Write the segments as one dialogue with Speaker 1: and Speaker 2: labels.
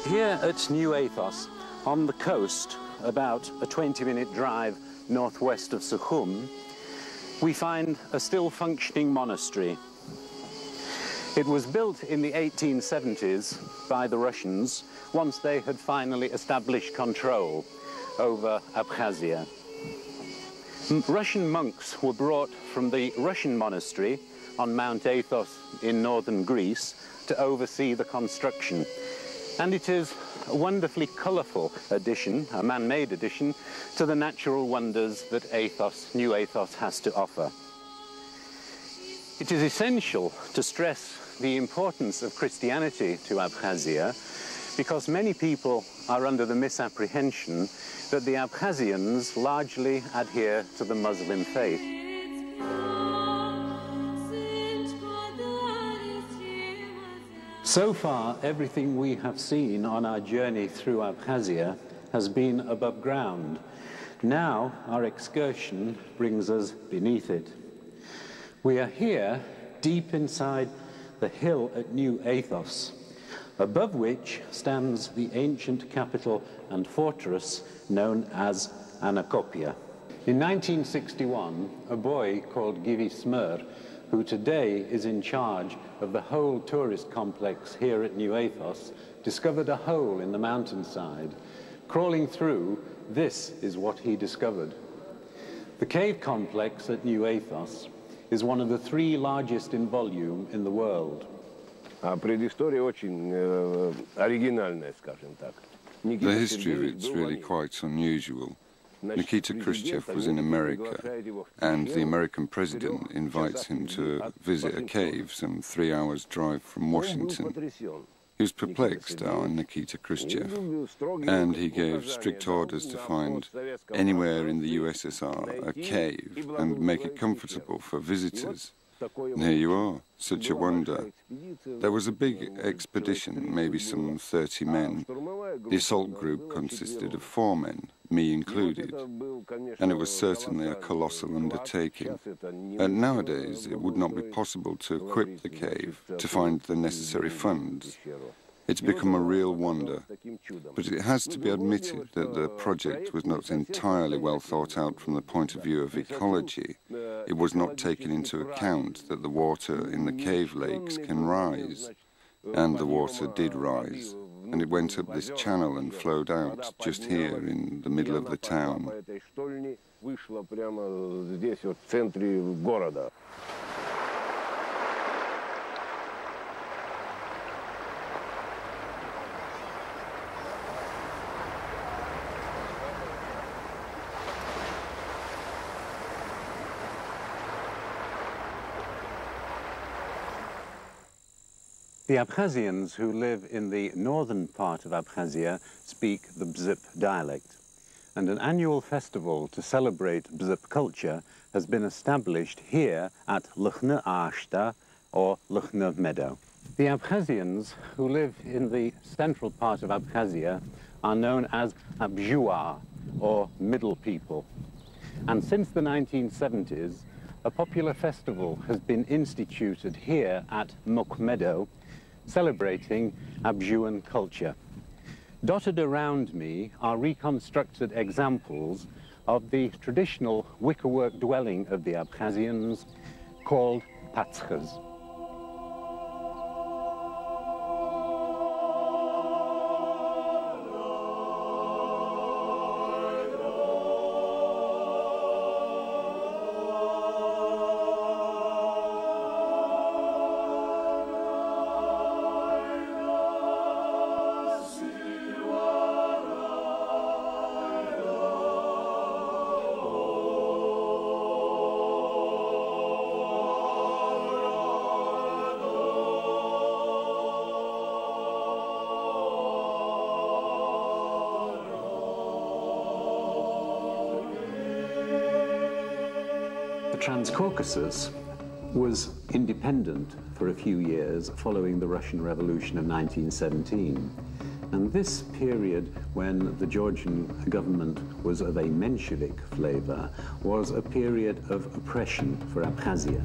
Speaker 1: Here at New Athos, on the coast, about a 20-minute drive northwest of Sukhum, we find a still functioning monastery. It was built in the 1870s by the Russians once they had finally established control over Abkhazia. Russian monks were brought from the Russian monastery on Mount Athos in northern Greece to oversee the construction. And it is a wonderfully colourful addition, a man-made addition, to the natural wonders that Athos, New Athos, has to offer. It is essential to stress the importance of Christianity to Abkhazia, because many people are under the misapprehension that the Abkhazians largely adhere to the Muslim faith. So far, everything we have seen on our journey through Abkhazia has been above ground. Now, our excursion brings us beneath it. We are here, deep inside the hill at New Athos, above which stands the ancient capital and fortress known as Anacopia. In 1961, a boy called Givi Smir, who today is in charge of the whole tourist complex here at New Athos, discovered a hole in the mountainside. Crawling through, this is what he discovered. The cave complex at New Athos is one of the 3 largest in volume in the world.
Speaker 2: The
Speaker 3: history of it's really quite unusual. Nikita Khrushchev was in America, and the American president invites him to visit a cave some 3 hours' drive from Washington. He was perplexed, our Nikita Khrushchev, and he gave strict orders to find anywhere in the USSR a cave and make it comfortable for visitors. And here you are, such a wonder. There was a big expedition, maybe some 30 men. The assault group consisted of 4 men, me included, and it was certainly a colossal undertaking. And nowadays, it would not be possible to equip the cave to find the necessary funds. It's become a real wonder, but it has to be admitted that the project was not entirely well thought out from the point of view of ecology. It was not taken into account that the water in the cave lakes can rise, and the water did rise, and it went up this channel and flowed out just here in the middle of the town.
Speaker 1: The Abkhazians who live in the northern part of Abkhazia speak the Bzip dialect, and an annual festival to celebrate Bzip culture has been established here at Lukhna Ashta, or Lukhna Meadow. The Abkhazians who live in the central part of Abkhazia are known as Abzhua, or Middle People. And since the 1970s, a popular festival has been instituted here at Muk Meadow, celebrating Abzhuan culture. Dotted around me are reconstructed examples of the traditional wickerwork dwelling of the Abkhazians called patskhes. The Transcaucasus was independent for a few years following the Russian Revolution of 1917. And this period, when the Georgian government was of a Menshevik flavor, was a period of oppression for Abkhazia.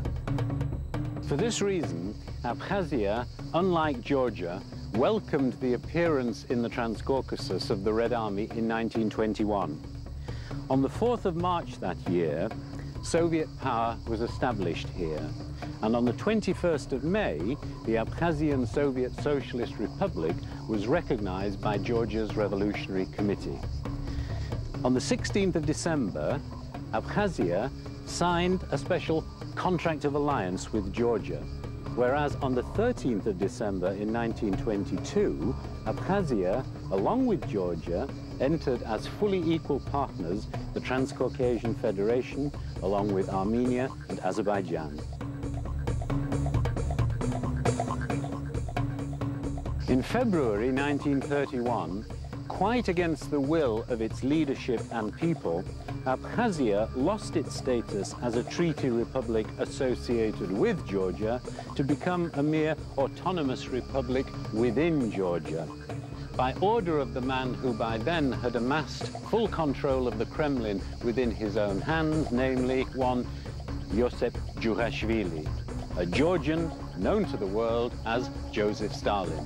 Speaker 1: For this reason, Abkhazia, unlike Georgia, welcomed the appearance in the Transcaucasus of the Red Army in 1921. On the 4th of March that year, Soviet power was established here, and on the 21st of May, the Abkhazian Soviet Socialist Republic was recognized by Georgia's Revolutionary Committee. On the 16th of December, Abkhazia signed a special contract of alliance with Georgia, whereas on the 13th of December in 1922, Abkhazia, along with Georgia, entered as fully equal partners the Transcaucasian Federation, along with Armenia and Azerbaijan. In February 1931, quite against the will of its leadership and people, Abkhazia lost its status as a treaty republic associated with Georgia to become a mere autonomous republic within Georgia, by order of the man who by then had amassed full control of the Kremlin within his own hands, namely one Josip Jurashvili, a Georgian known to the world as Joseph Stalin,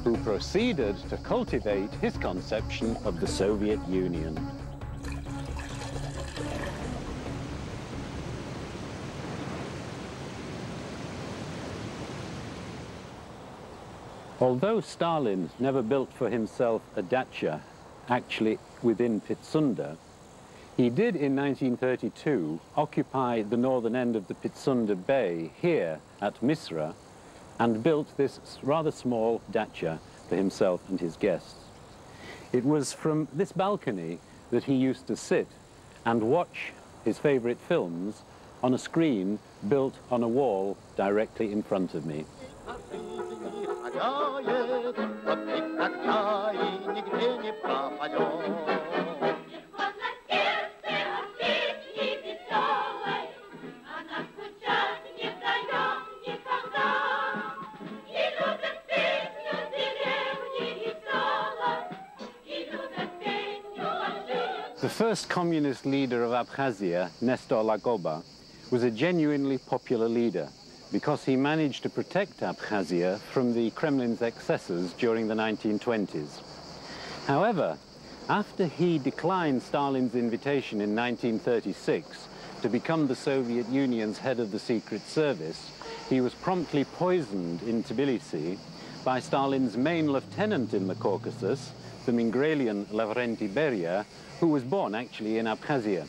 Speaker 1: who proceeded to cultivate his conception of the Soviet Union. Although Stalin never built for himself a dacha, actually within Pitsunda, he did in 1932 occupy the northern end of the Pitsunda Bay here at Misra and built this rather small dacha for himself and his guests. It was from this balcony that he used to sit and watch his favorite films on a screen built on a wall directly in front of me. The first communist leader of Abkhazia, Nestor Lagoba, was a genuinely popular leader because he managed to protect Abkhazia from the Kremlin's excesses during the 1920s. However, after he declined Stalin's invitation in 1936 to become the Soviet Union's head of the Secret Service, he was promptly poisoned in Tbilisi by Stalin's main lieutenant in the Caucasus, the Mingrelian Lavrenti Beria, who was born actually in Abkhazia.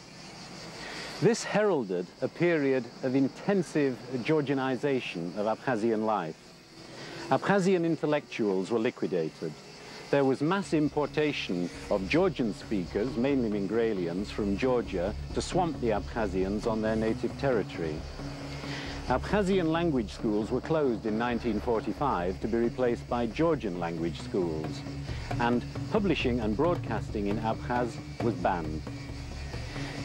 Speaker 1: This heralded a period of intensive Georgianization of Abkhazian life. Abkhazian intellectuals were liquidated. There was mass importation of Georgian speakers, mainly Mingrelians, from Georgia to swamp the Abkhazians on their native territory. Abkhazian language schools were closed in 1945 to be replaced by Georgian language schools, and publishing and broadcasting in Abkhaz was banned.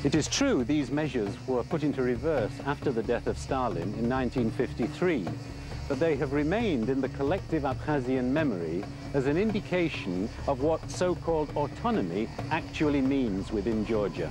Speaker 1: It is true these measures were put into reverse after the death of Stalin in 1953, but they have remained in the collective Abkhazian memory as an indication of what so-called autonomy actually means within Georgia.